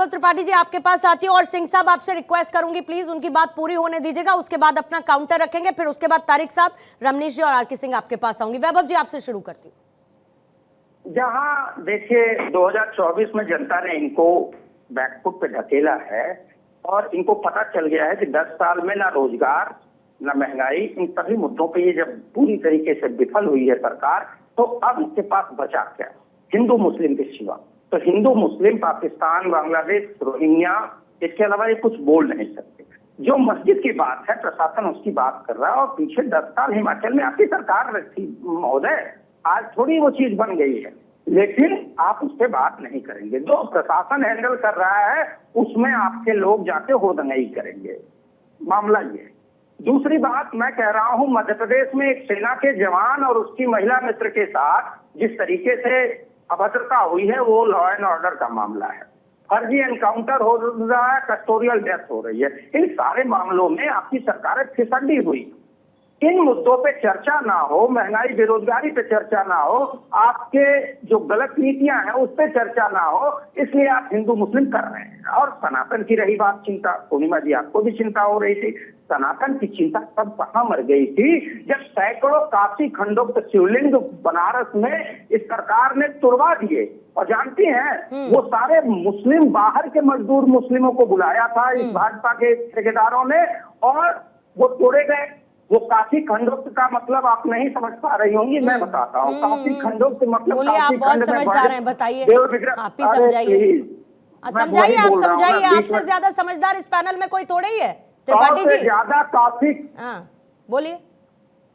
वैभव त्रिपाठी जी आपके पास आती हूँ और सिंह साहब आपसे रिक्वेस्ट करूंगी प्लीज उनकी बात पूरी होने दीजिएगा, उसके बाद अपना काउंटर रखेंगे, फिर उसके बाद तारिक साहब, रमनीश जी और आरके सिंह आपके पास आऊंगी। वैभव जी आपसे शुरू करती हूँ। जहां देखिए 2024 में जनता ने इनको बैकफुट पे ढकेला है और इनको पता चल गया है कि 10 साल में ना रोजगार ना महंगाई, इन सभी मुद्दों पे ये जब पूरी तरीके से विफल हुई है सरकार, तो अब इसके पास बचा क्या हिंदू मुस्लिम के सिवा? तो हिंदू मुस्लिम, पाकिस्तान, बांग्लादेश, रोहिंग्या, इसके अलावा ये कुछ बोल नहीं सकते। जो मस्जिद की बात है प्रशासन उसकी बात कर रहा है, और पीछे 10 साल हिमाचल में आपकी सरकार थी महोदय, आज थोड़ी वो चीज बन गई है, लेकिन आप उस पर बात नहीं करेंगे। जो प्रशासन हैंडल कर रहा है उसमें आपके लोग जाके होदंगई करेंगे, मामला ये। दूसरी बात मैं कह रहा हूं, मध्य प्रदेश में एक सेना के जवान और उसकी महिला मित्र के साथ जिस तरीके से अभद्रता हुई है वो लॉ एंड ऑर्डर का मामला है। फर्जी एनकाउंटर हो रहा है, कस्टोरियल डेथ हो रही है, इन सारे मामलों में आपकी सरकार फिसड्डी हुई। इन मुद्दों पे चर्चा ना हो, महंगाई बेरोजगारी पे चर्चा ना हो, आपके जो गलत नीतियां हैं उस पे चर्चा ना हो, इसलिए आप हिंदू मुस्लिम कर रहे हैं। और सनातन की रही बात चिंता, पूर्णिमा जी आपको भी चिंता हो रही थी, सनातन की चिंता तब कहाँ मर गई थी जब सैकड़ों काशी खंडोक्त शिवलिंग बनारस में इस सरकार ने तुड़वा दिए। और जानती हैं वो सारे मुस्लिम, बाहर के मजदूर मुस्लिमों को बुलाया था इस भाजपा के ठेकेदारों ने, और वो तोड़े गए। वो काशी खंडोक्त का मतलब आप नहीं समझ पा रही होंगी, मैं बताता हूँ। काशी खंडोक्त मतलब बोलिए, आप बहुत समझदार हैं, बताइए आप ही समझाइए। समझाइए, आप समझाइए, आपसे ज्यादा समझदार इस पैनल में कोई थोड़े ही है त्रिपाठी जी। ज्यादा काशी, बोलिए।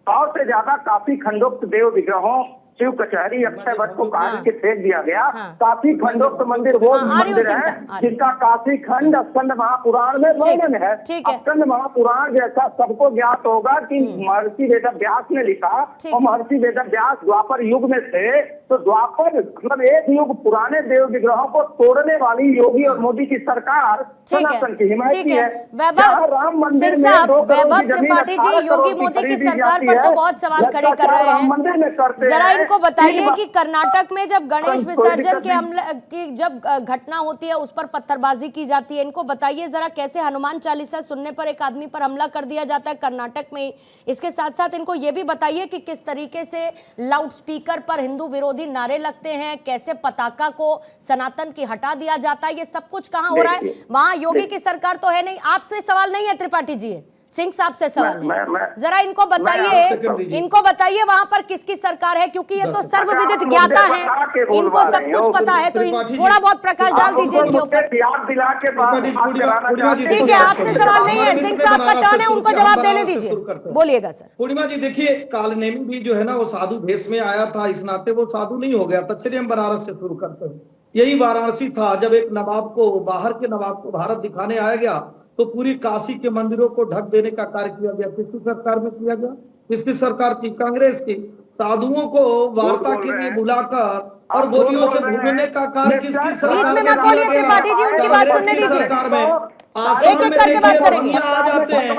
100 से ज्यादा काशी खंडोक्त देव विग्रहों, शिव कचहरी, अक्षय वट को काट के फेंक दिया गया। काशी खंडोक्त मंदिर वो मंदिर है जिसका काशी खंड स्कंद महापुराण में वर्णन है। स्कंद महापुराण जैसा सबको ज्ञात होगा कि महर्षि वेद व्यास ने लिखा, और महर्षि वेद व्यास द्वापर युग में थे, तो द्वापर मतलब एक युग पुराने देव विग्रहों को तोड़ने वाली योगी और मोदी की सरकार सनातन की हिमायती है। राम मंदिर वैभव त्रिपाठी जी योगी मोदी की सरकार पर तो बहुत सवाल खड़े कर रहे हैं। जरा इनको बताइए कि कर्नाटक में जब गणेश विसर्जन के हमले की जब घटना होती है उस पर पत्थरबाजी की जाती है, इनको बताइए जरा कैसे हनुमान चालीसा सुनने पर एक आदमी पर हमला कर दिया जाता है कर्नाटक में। इसके साथ साथ इनको ये भी बताइए कि किस तरीके से लाउड स्पीकर पर हिंदू विरोधी नारे लगते हैं, कैसे पताका को सनातन की हटा दिया जाता है, ये सब कुछ कहाँ हो रहा है? वहां योगी की सरकार तो है नहीं। आपसे सवाल नहीं है त्रिपाठी जी, सिंह साहब से सवाल है। जरा इनको बताइए वहां पर किसकी सरकार है, क्योंकि ये तो सर्वविदित ज्ञाता है, इनको सब कुछ पता है, तो थोड़ा बहुत प्रकाश डाल दीजिए इनके ऊपर। ठीक है, आपसे सवाल नहीं है, सिंह साहब का टर्न है, उनको जवाब देने दीजिए, बोलिएगा सर। पूर्णिमा जी देखिए, कालनेमी भी जो है ना वो साधु भेष में आया था, इस नाते वो साधु नहीं हो गया था। चलिए हम बनारस से शुरू करते हैं। यही वाराणसी था जब एक नवाब को, बाहर के नवाब को भारत दिखाने आया गया, तो पूरी काशी के मंदिरों को ढक देने का कार्य किया गया। किसकी सरकार में किया गया? किसकी सरकार की? कांग्रेस की। साधुओं को वार्ता के लिए बुलाकर और गोलियों से भूनने का कार्य किसकी सरकार में? मत बोलिए त्रिपाठी जी, उनकी बात सुनने दीजिए। सरकार में आसाम में रोहिंग्या आ जाते हैं,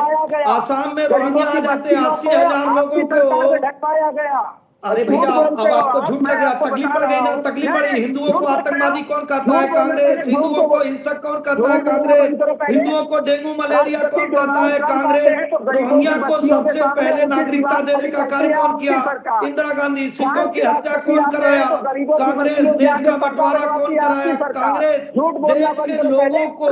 आसाम में रोहिंग्या आ जाते हैं, 80,000 लोगों को। अरे भैया अब आपको झूठ लग गया, तकलीफ बढ़ गई ना, तकलीफ बढ़ी। हिंदुओं को आतंकवादी कौन कहता है? कांग्रेस। हिंदुओं को हिंसक कौन कहता है? कांग्रेस। हिंदुओं को डेंगू मलेरिया कौन कहता है? कांग्रेस। रोहिंग्या को सबसे पहले नागरिकता देने का कार्य कौन किया? इंदिरा गांधी। सिखों की हत्या कौन कराया? कांग्रेस। देश का बंटवारा कौन कराया? कांग्रेस। देश के लोगों को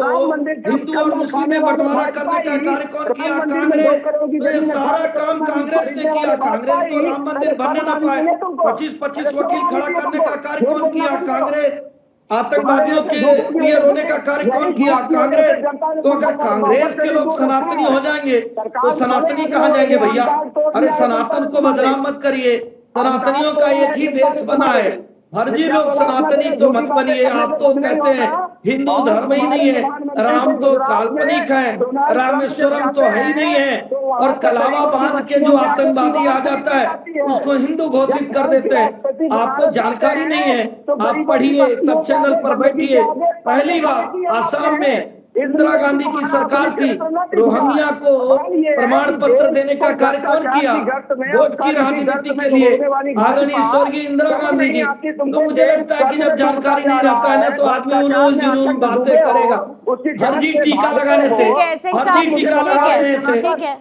हिंदू और मुस्लिम में बंटवारा करने का कार्य कौन किया? कांग्रेस। तो ये सारा काम कांग्रेस ने किया। कांग्रेस तो राम मंदिर बनने ना पाए, 25-25 वकील खड़ा करने का कार्य कौन किया? कांग्रेस। आतंकवादियों के लिए रोने का कार्य कौन किया? कांग्रेस। तो अगर कांग्रेस के लोग सनातनी हो जाएंगे तो सनातनी कहाँ जाएंगे भैया? अरे सनातन को बदनाम मत करिए, सनातनियों का एक ही देश बना है। फर्जी लोग सनातनी तो मत बनिए। आप तो कहते हैं हिंदू धर्म ही नहीं है, राम तो काल्पनिक है, रामेश्वरम तो है ही नहीं है, और कलावा बांध के जो आतंकवादी आ जाता है उसको हिंदू घोषित कर देते हैं। आपको जानकारी नहीं है, आप पढ़िए, तब चैनल पर बैठिए। पहली बार आसाम में इंदिरा गांधी की सरकार थी, रोहिंग्या को प्रमाण पत्र देने का कार्य कौन किया? वोट की राजनीति के लिए आदरणीय स्वर्गीय इंदिरा गांधी जी। तो मुझे लगता है कि जब जानकारी नहीं रहता है ना तो आदमी उन्होंने जुनून बातें करेगा। फर्जी टीका लगाने से, फर्जी टीका लगाने से,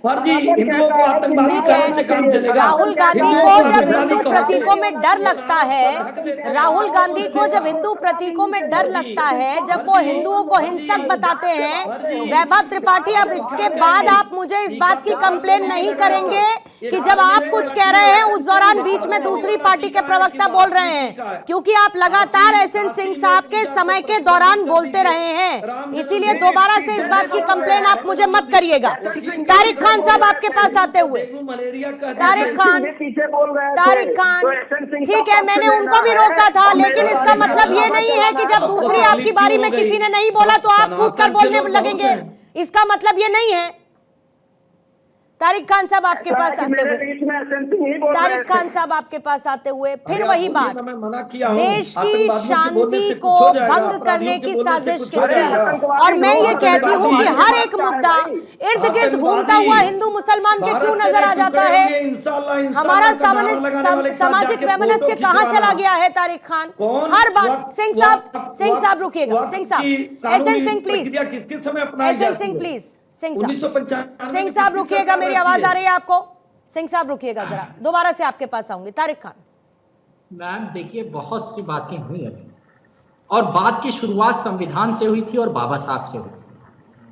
फर्जी हिंदुओं को आतंकवादी करने से काम चलेगा। राहुल गांधी को जब हिंदू प्रतीकों में डर लगता है, राहुल गांधी को जब हिंदू प्रतीकों में डर लगता है, जब वो हिंदुओं को हिंसक बताते हैं, वैभव त्रिपाठी, अब इसके बाद आप मुझे इस बात की कंप्लेन नहीं करेंगे कि जब आप कुछ कह रहे हैं उस दौरान बीच में दूसरी पार्टी के प्रवक्ता बोल रहे हैं, क्योंकि आप लगातार एसएन सिंह साहब के समय के दौरान बोलते रहे हैं, इसीलिए दोबारा से इस बात की कंप्लेन आप मुझे मत करिएगा। तारिक खान साहब आपके पास आते हुए, तारिक खान, ठीक है, मैंने उनको भी रोका था, लेकिन इसका मतलब ये नहीं है कि जब दूसरी आपकी बारी में किसी ने नहीं बोला तो आप कूद कर बोलने लगेंगे, इसका मतलब ये नहीं है। तारिक खान साहब आपके पास आते हुए, तारिक खान साहब आपके पास आते हुए फिर वही बात, देश की शांति को भंग करने की साजिश किसकी? और मैं ये कहती हूँ कि हर एक मुद्दा इर्द गिर्द घूमता हुआ हिंदू मुसलमान के क्यों नजर आ जाता है? हमारा सामाजिक वैमनस्य कहाँ चला गया है? तारिक खान, हर बात। सिंह साहब रुकिएगा, सिंह साहब, SN Singh please, SN Singh please, Singh साहब रुकिएगा, मेरी आवाज आ रही है आपको? सिंह साहब रुकिएगा जरा, दोबारा से आपके पास आऊंगी। तारिक खान। मैम देखिए, बहुत सी बातें हुई अभी, और बात की शुरुआत संविधान से हुई थी और बाबा साहब से हुई थी।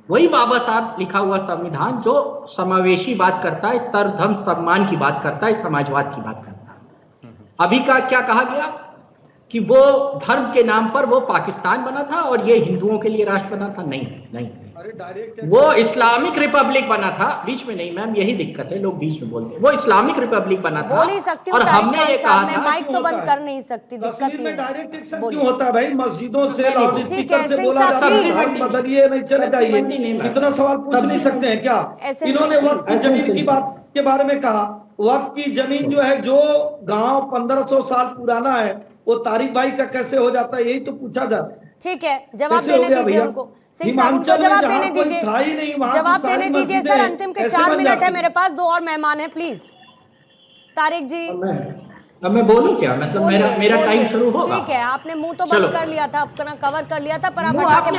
वही बाबा साहब लिखा हुआ संविधान जो समावेशी बात करता है, सर्वधर्म सम्मान की बात करता है, समाजवाद की बात करता है। अभी का क्या कहा गया कि वो धर्म के नाम पर वो पाकिस्तान बना था और ये हिंदुओं के लिए राष्ट्र बना था? नहीं, वो इस्लामिक रिपब्लिक बना था, बीच में नहीं मैम, यही दिक्कत है, लोग बीच में बोलते हैं। वो इस्लामिक रिपब्लिक बना था, बोल ही सकती हूं, और हमने ये कहा था, माइक तो बंद कर नहीं सकती, दिक्कत में डायरेक्ट एक्शन क्यों होता है भाई? मस्जिदों से लाउडस्पीकर से सिंह बोला साहब, जाता है बदलिए, नहीं चलेगा, ये इतना सवाल पूछ नहीं सकते हैं क्या? इन्होंने वक्त की जमीन की बात के बारे में कहा, वक्त की जमीन जो है, जो गांव 1500 साल पुराना है, वो तारिक भाई का कैसे हो जाता है? यही तो पूछा जाता है। ठीक है, जवाब देने दीजिए उनको। सिंह साहब उनको जवाब देने दीजिए, जवाब देने दीजिए सर। अंतिम के 4 मिनट है मेरे पास, 2 और मेहमान है, प्लीज। तारिक जी, अब मैं बोलूं क्या? मतलब मेरा टाइम शुरू होगा? ठीक है, आपने मुंह तो बंद कर लिया था, अपना कवर कर लिया था, पर आप हटा के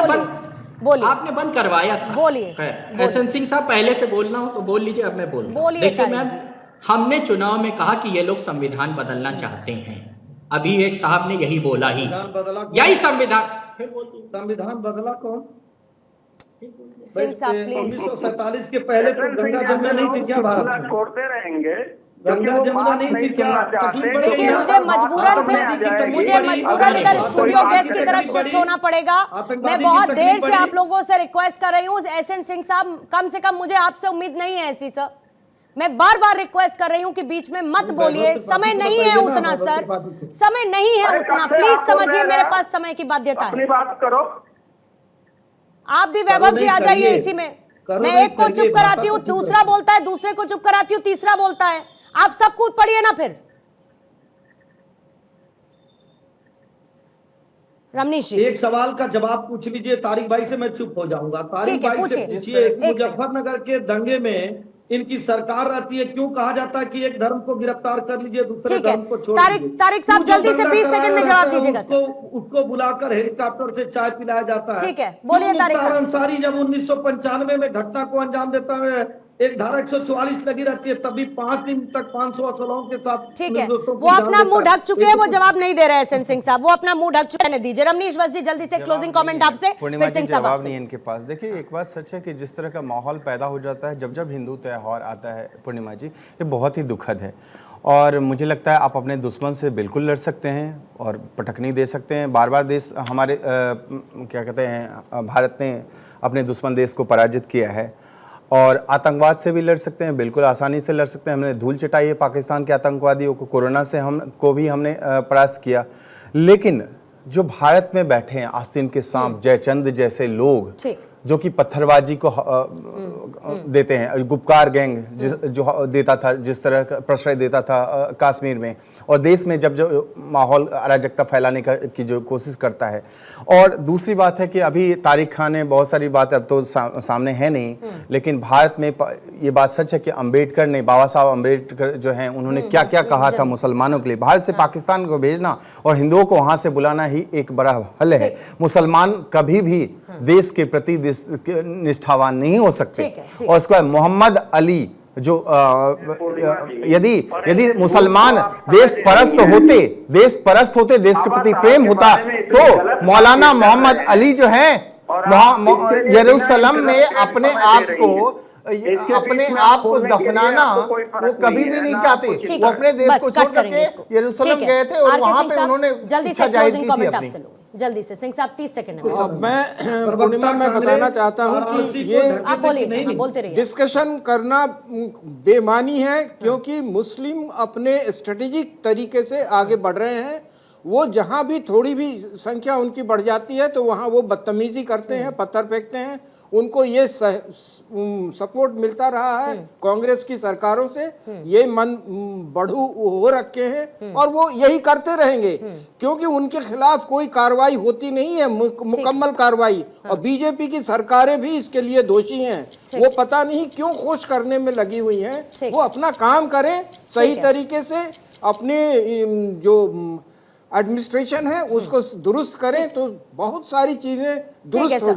बोलिए। आपने बंद करवाया था, बोलिए। एसएन सिंह साहब, पहले से बोलना हो तो बोल लीजिए, अब मैं बोल। देखिए मैम, हमने चुनाव में कहा कि ये लोग संविधान बदलना चाहते हैं, अभी एक साहब ने यही बोला ही, यही संविधान बदला कौन? सिंह साहब प्लीज। 1947 के पहले तो गंगा जमुना नहीं थी क्या? भारत छोड़ते रहेंगे, गंगा जमुना नहीं थी क्या? देखिए, मुझे मजबूरन इधर स्टूडियो गेस्ट की तरफ शिफ्ट होना पड़ेगा। मैं बहुत देर से आप लोगों से रिक्वेस्ट कर रही हूँ, एसएन सिंह साहब, कम से कम मुझे आपसे उम्मीद नहीं है ऐसी सर, मैं बार बार रिक्वेस्ट कर रही हूँ कि बीच में मत बोलिए, समय नहीं है उतना सर, समय नहीं है उतना, प्लीज समझिए, मेरे पास समय की बाध्यता है। बात करो, आप भी वैभव जी आ जाइए इसी में। मैं एक को चुप कराती हूँ, दूसरा बोलता है, दूसरे को चुप कराती हूँ, तीसरा बोलता है, आप सब कूद पड़िए ना फिर। रमनीश जी, एक सवाल का जवाब पूछ लीजिए तारिक भाई से, मैं चुप हो जाऊंगा। तारिक भाई से पूछिए, मुजफ्फरनगर के दंगे में इनकी सरकार रहती है, क्यों कहा जाता है कि एक धर्म को गिरफ्तार कर लीजिए, दूसरे धर्म को छोड़ दीजिए? तारिक साहब जल्दी से 20 सेकंड में जवाब दीजिएगा। उसको बुलाकर हेलीकॉप्टर से चाय पिलाया जाता है। ठीक है, बोलिए तारिक साहब। अंसारी जब 1995 में घटना को अंजाम देता है, एक धारा 144 लगी रहती है, तभी 5 दिन तक 500 असलों के साथ। ठीक है, वो अपना मुंह ढक चुके हैं, वो जवाब नहीं दे रहे हैं सिंह साहब, वो अपना मुंह ढक चुके हैं। दीजिए रमनीश वसी, जल्दी से क्लोजिंग कमेंट आपसे, फिर सिंह साहब। जवाब नहीं इनके पास। देखिए, एक बात सच है कि जिस तरह का माहौल पैदा हो जाता है जब हिंदू त्योहार आता है पूर्णिमा जी, ये बहुत ही दुखद है। और मुझे लगता है आप अपने दुश्मन से बिल्कुल लड़ सकते हैं और पटकनी दे सकते हैं। बार बार देश हमारे क्या कहते हैं, भारत ने अपने दुश्मन देश को पराजित किया है, और आतंकवाद से भी लड़ सकते हैं, बिल्कुल आसानी से लड़ सकते हैं। हमने धूल चटाई है पाकिस्तान के आतंकवादियों को, कोरोना से हमको भी हमने परास्त किया। लेकिन जो भारत में बैठे हैं आस्तीन के सांप जयचंद जैसे लोग, जो कि पत्थरबाजी को देते हैं, गुपकार गैंग जो देता था, जिस तरह का प्रश्रय देता था कश्मीर में, और देश में जब जो माहौल अराजकता फैलाने की जो कोशिश करता है। और दूसरी बात है कि अभी तारिक खान ने बहुत सारी बात अब तो सामने है नहीं, लेकिन भारत में ये बात सच है कि अंबेडकर ने, बाबा साहब अंबेडकर जो हैं, उन्होंने क्या क्या कहा था मुसलमानों के लिए। भारत से पाकिस्तान को भेजना और हिंदुओं को वहां से बुलाना ही एक बड़ा हल है। मुसलमान कभी भी देश के प्रति निष्ठावान नहीं हो सकते। और उसके बाद मोहम्मद अली जो यदि मुसलमान देश परस्त होते, देश के प्रति प्रेम होता, तो मौलाना मोहम्मद अली जो है यरूशलेम में अपने आप को दफनाना वो कभी भी नहीं चाहते। वो अपने देश को छोड़ करके यरूशलेम गए थे और वहां पे उन्होंने इच्छा जाहिर की थी अपनी। जल्दी से सिंह साहब 30 सेकंड में। मैं पूर्णिमा मैं बताना चाहता हूं कि ये आप बोलिए, बोलते रहिए। डिस्कशन करना बेमानी है, क्योंकि मुस्लिम अपने स्ट्रेटेजिक तरीके से आगे बढ़ रहे हैं। वो जहां भी थोड़ी भी संख्या उनकी बढ़ जाती है तो वहां वो बदतमीजी करते हैं, पत्थर फेंकते हैं। उनको ये सपोर्ट मिलता रहा है कांग्रेस की सरकारों से, ये मन बढ़ू हो रखे हैं और वो यही करते रहेंगे, क्योंकि उनके खिलाफ कोई कार्रवाई होती नहीं है, मुकम्मल कार्रवाई। और बीजेपी की सरकारें भी इसके लिए दोषी हैं। वो पता नहीं क्यों खुश करने में लगी हुई हैं। वो अपना काम करें सही तरीके से, अपने जो एडमिनिस्ट्रेशन है उसको दुरुस्त करें तो बहुत सारी चीजें दुरुस्त हो